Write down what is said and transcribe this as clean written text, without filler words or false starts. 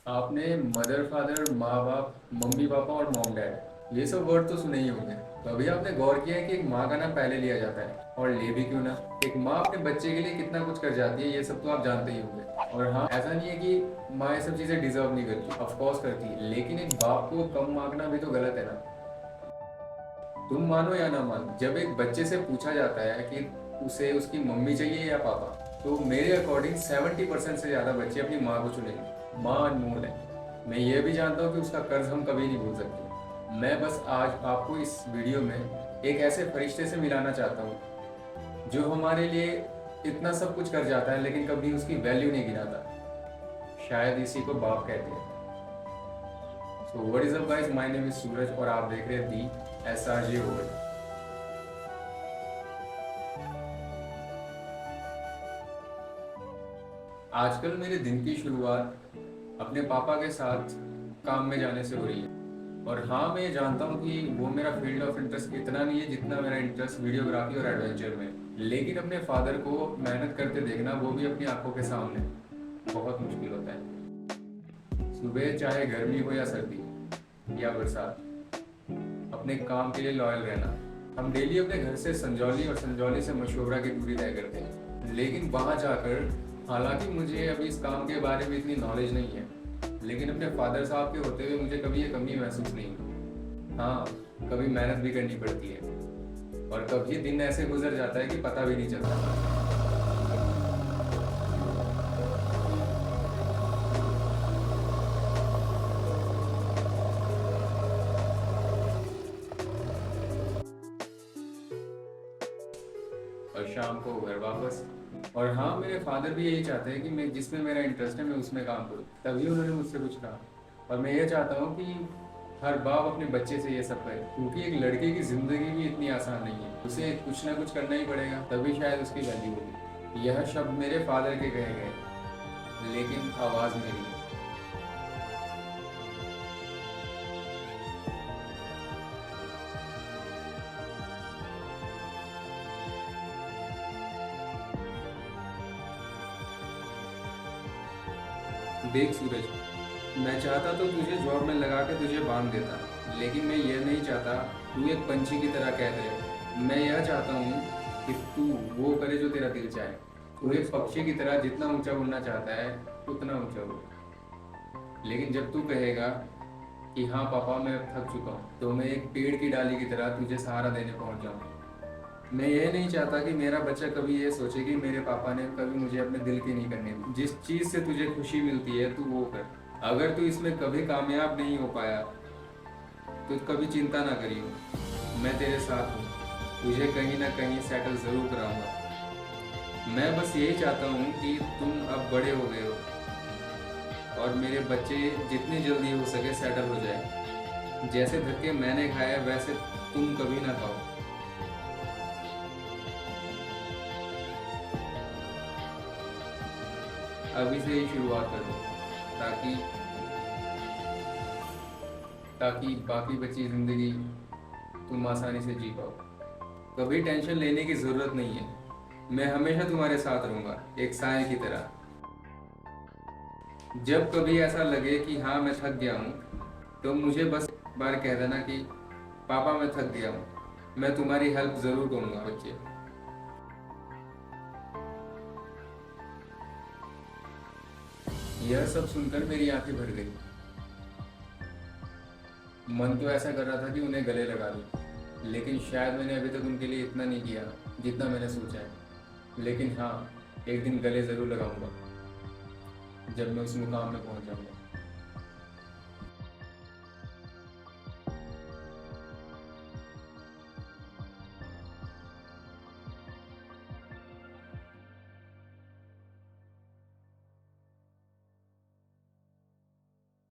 आपने mother father, माँ बाप, मम्मी पापा और मॉम डैड, ये सब वर्ड तो सुने ही होंगे। तो अभी आपने गौर किया है कि एक माँ का नाम पहले लिया जाता है, और ले भी क्यों ना। एक माँ अपने बच्चे के लिए कितना कुछ कर जाती है, ये सब तो आप जानते ही होंगे। और हाँ, ऐसा नहीं है कि माँ ये सब चीज़ें डिजर्व नहीं करती, ऑफ कोर्स करती है, लेकिन एक बाप को कम मांगना भी तो गलत है ना। तुम मानो या ना मानो, जब एक बच्चे से पूछा जाता है कि उसे उसकी मम्मी चाहिए या पापा, तो मेरे अकॉर्डिंग 70% से ज़्यादा बच्चे अपनी माँ को चुनेंगे। माँ अनमोल है। मैं ये भी जानता हूँ कि उसका कर्ज हम कभी नहीं भूल सकते। मैं बस आज आपको इस वीडियो में एक ऐसे फरिश्ते से मिलाना चाहता हूँ जो हमारे लिए इतना सब कुछ कर जाता है लेकिन कभी उसकी वैल्यू नहीं गिनाता। शायद इसी को बाप कहते हैं। So what is up guys, my name is Suraj और आप देख रहे हैं दी एसआरजे वर्ल्ड। आजकल मेरे दिन की शुरुआत अपने पापा के साथ काम में जाने से हो रही है। और हाँ, मैं ये जानता हूँ कि वो मेरा फील्ड ऑफ इंटरेस्ट इतना नहीं है जितना मेरा इंटरेस्ट वीडियोग्राफी और एडवेंचर में है। लेकिन अपने फादर को मेहनत करते देखना, वो भी अपनी आंखों के सामने, बहुत मुश्किल होता है। सुबह चाहे गर्मी हो या सर्दी या बरसात, अपने काम के लिए लॉयल रहना। हम डेली अपने घर से संजौली और संजौली से मशोबरा की दूरी तय करते हैं, लेकिन वहाँ जाकर, हालांकि मुझे अभी इस काम के बारे में इतनी नॉलेज नहीं है, लेकिन अपने फादर साहब के होते हुए मुझे कभी ये कमी महसूस नहीं हुई। हाँ, कभी मेहनत भी करनी पड़ती है और कभी दिन ऐसे गुजर जाता है कि पता भी नहीं चलता। और शाम को घर वापस। और हाँ, मेरे फादर भी यही चाहते हैं कि मैं जिसमें मेरा इंटरेस्ट है मैं उसमें काम करूँ, तभी उन्होंने मुझसे कुछ कहा। और मैं ये चाहता हूँ कि हर बाप अपने बच्चे से ये सब करे, क्योंकि एक लड़के की ज़िंदगी भी इतनी आसान नहीं है। उसे कुछ ना कुछ करना ही पड़ेगा, तभी शायद उसकी वैल्यू होगी। यह शब्द मेरे फादर के कहे गए, लेकिन आवाज़ मेरी है। देख सूरज, मैं चाहता तो तुझे जॉब में लगा के तुझे बांध देता, लेकिन मैं ये नहीं चाहता तू एक पंछी की तरह कैद रहे। मैं यह चाहता हूँ कि तू वो करे जो तेरा दिल चाहे। तू एक पक्षी की तरह जितना ऊंचा उड़ना चाहता है उतना ऊंचा उड़। लेकिन जब तू कहेगा कि हाँ पापा मैं अब थक चुका हूँ, तो मैं एक पेड़ की डाली की तरह तुझे सहारा देने पहुँच जाऊँ। मैं ये नहीं चाहता कि मेरा बच्चा कभी ये सोचे कि मेरे पापा ने कभी मुझे अपने दिल की नहीं करने दी। जिस चीज़ से तुझे खुशी मिलती है तू वो कर। अगर तू इसमें कभी कामयाब नहीं हो पाया तो कभी चिंता ना करियो, मैं तेरे साथ हूँ। तुझे कहीं ना कहीं सेटल ज़रूर कराऊंगा। मैं बस यही चाहता हूँ कि तुम अब बड़े हो गए हो और मेरे बच्चे जितनी जल्दी हो सके सेटल हो जाए। जैसे धक्के मैंने खाए वैसे तुम कभी ना खाओ। अभी से ही शुरुआत कर दो, ताकि ताकि बाकी बची ज़िंदगी तुम आसानी से जी पाओ। कभी टेंशन लेने की ज़रूरत नहीं है। मैं हमेशा तुम्हारे साथ रहूँगा, एक साए की तरह। जब कभी ऐसा लगे कि हाँ मैं थक गया हूँ, तो मुझे बस एक बार कह देना कि पापा मैं थक गया हूँ। मैं तुम्हारी हेल्प ज़रूर करूँगा बच्चे। यह सब सुनकर मेरी आंखें भर गई। मन तो ऐसा कर रहा था कि उन्हें गले लगा लूं, लेकिन शायद मैंने अभी तक उनके लिए इतना नहीं किया जितना मैंने सोचा है। लेकिन हाँ, एक दिन गले ज़रूर लगाऊंगा जब मैं उस मुकाम में पहुंच जाऊंगा।